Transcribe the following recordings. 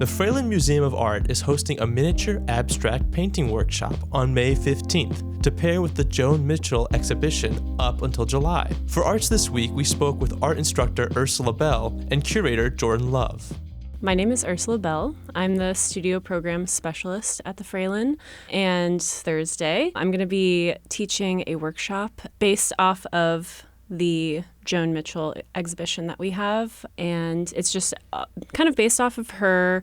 The Fralin Museum of Art is hosting a miniature abstract painting workshop on May 15th to pair with the Joan Mitchell exhibition up until July. For Arts This Week, we spoke with art instructor Ursula Bell and curator Jordan Love. My name is Ursula Bell. I'm the studio program specialist at the Fralin. And Thursday, I'm going to be teaching a workshop based off of the Joan Mitchell exhibition that we have. And it's just kind of based off of her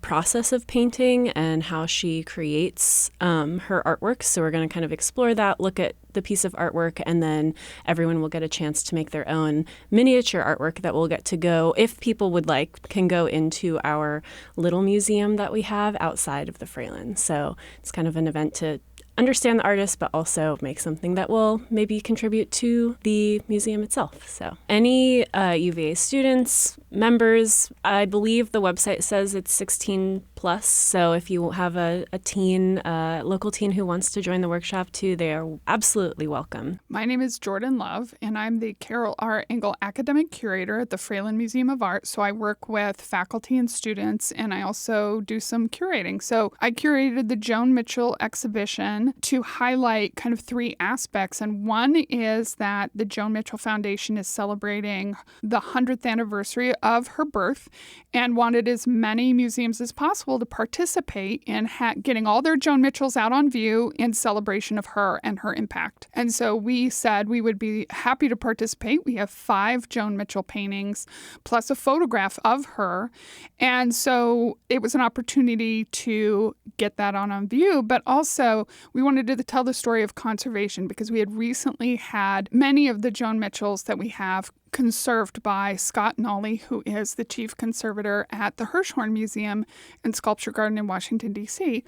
process of painting and how she creates her artwork. So we're going to kind of explore that, look at the piece of artwork, and then everyone will get a chance to make their own miniature artwork that will get to go, if people would like, can go into our little museum that we have outside of the Fralin. So it's kind of an event to understand the artist, but also make something that will maybe contribute to the museum itself. So any UVA students, members, I believe the website says it's 16 plus. So if you have a teen, local teen who wants to join the workshop too, they are absolutely welcome. My name is Jordan Love, and I'm the Carol R. Engel Academic Curator at the Fralin Museum of Art. So I work with faculty and students, and I also do some curating. So I curated the Joan Mitchell exhibition to highlight kind of three aspects. And one is that the Joan Mitchell Foundation is celebrating the 100th anniversary of her birth and wanted as many museums as possible to participate in getting all their Joan Mitchells out on view in celebration of her and her impact. And so we said we would be happy to participate. We have 5 Joan Mitchell paintings plus a photograph of her. And so it was an opportunity to get that on view, but also we wanted to tell the story of conservation because we had recently had many of the Joan Mitchells that we have conserved by Scott Nolly, who is the chief conservator at the Hirshhorn Museum and Sculpture Garden in Washington, D.C.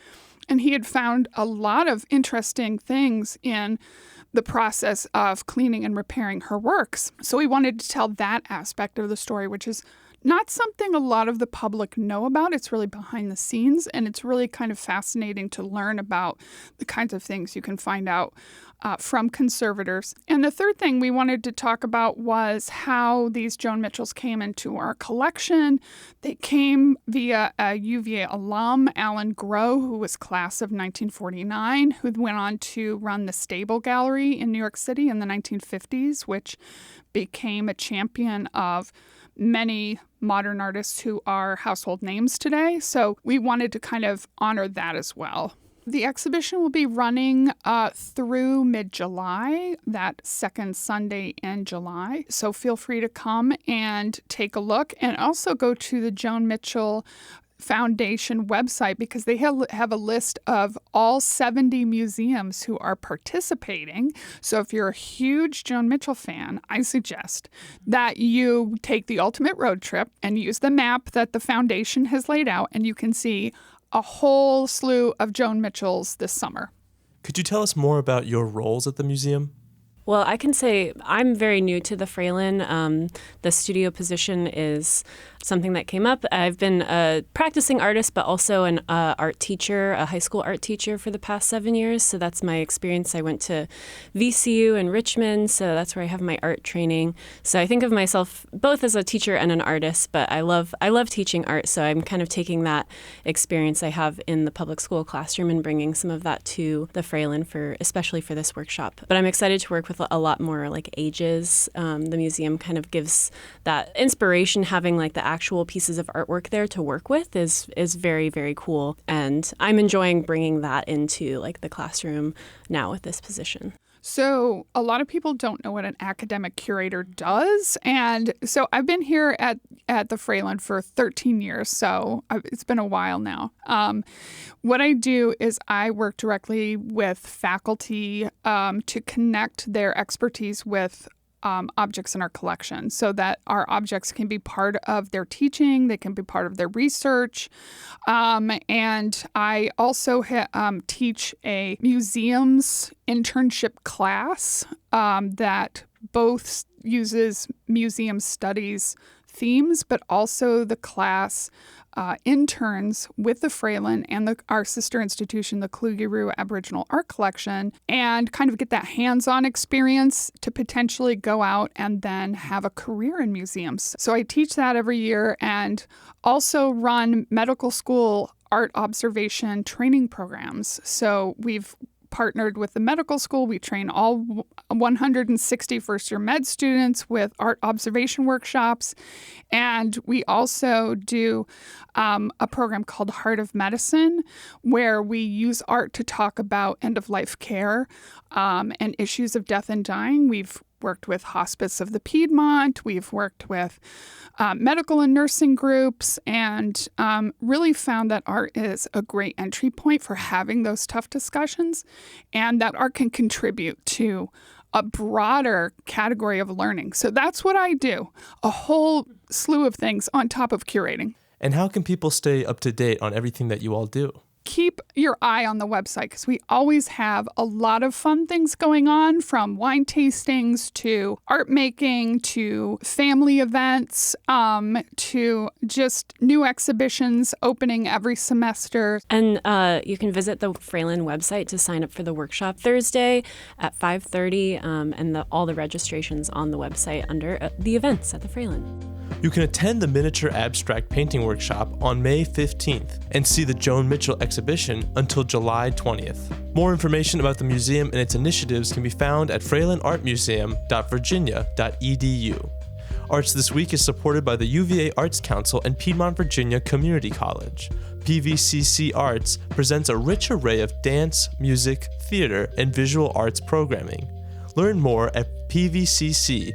And he had found a lot of interesting things in the process of cleaning and repairing her works. So we wanted to tell that aspect of the story, which is not something a lot of the public know about. It's really behind the scenes, and it's really kind of fascinating to learn about the kinds of things you can find out from conservators. And the third thing we wanted to talk about was how these Joan Mitchells came into our collection. They came via a UVA alum, Alan Groh, who was class of 1949, who went on to run the Stable Gallery in New York City in the 1950s, which became a champion of many modern artists who are household names today. So we wanted to kind of honor that as well. The exhibition will be running through mid-July, that second Sunday in July. So feel free to come and take a look, and also go to the Joan Mitchell Foundation website because they have a list of all 70 museums who are participating. So if you're a huge Joan Mitchell fan, I suggest that you take the ultimate road trip and use the map that the foundation has laid out, and you can see a whole slew of Joan Mitchells this summer. Could you tell us more about your roles at the museum? Well, I can say I'm very new to the Fralin. The studio position is something that came up. I've been a practicing artist, but also an art teacher, a high school art teacher for the past 7 years. So that's my experience. I went to VCU in Richmond, so that's where I have my art training. So I think of myself both as a teacher and an artist, but I love teaching art. So I'm kind of taking that experience I have in the public school classroom and bringing some of that to the Fralin especially for this workshop. But I'm excited to work with a lot more like ages. The museum kind of gives that inspiration. Having like the actual pieces of artwork there to work with is very, very cool. And I'm enjoying bringing that into like the classroom now with this position. So a lot of people don't know what an academic curator does. And so I've been here at the Fralin for 13 years. So it's been a while now. What I do is I work directly with faculty to connect their expertise with objects in our collection so that our objects can be part of their teaching, they can be part of their research. And I also teach a museums internship class that both uses museum studies themes, but also the class interns with the Fralin and our sister institution, the Kluge-Ruhe Aboriginal Art Collection, and kind of get that hands-on experience to potentially go out and then have a career in museums. So I teach that every year and also run medical school art observation training programs. So we've partnered with the medical school. We train all 160 first-year med students with art observation workshops. And we also do a program called Heart of Medicine, where we use art to talk about end-of-life care and issues of death and dying. We've worked with Hospice of the Piedmont. We've worked with medical and nursing groups, and really found that art is a great entry point for having those tough discussions, and that art can contribute to a broader category of learning. So that's what I do, a whole slew of things on top of curating. And how can people stay up to date on everything that you all do? Keep your eye on the website because we always have a lot of fun things going on, from wine tastings to art making to family events to just new exhibitions opening every semester. And you can visit the Fralin website to sign up for the workshop Thursday at 5:30, and all the registrations on the website under the events at the Fralin. You can attend the Miniature Abstract Painting Workshop on May 15th and see the Joan Mitchell exhibition until July 20th. More information about the museum and its initiatives can be found at fralinartmuseum.virginia.edu. Arts This Week is supported by the UVA Arts Council and Piedmont Virginia Community College. PVCC Arts presents a rich array of dance, music, theater, and visual arts programming. Learn more at pvcc.edu.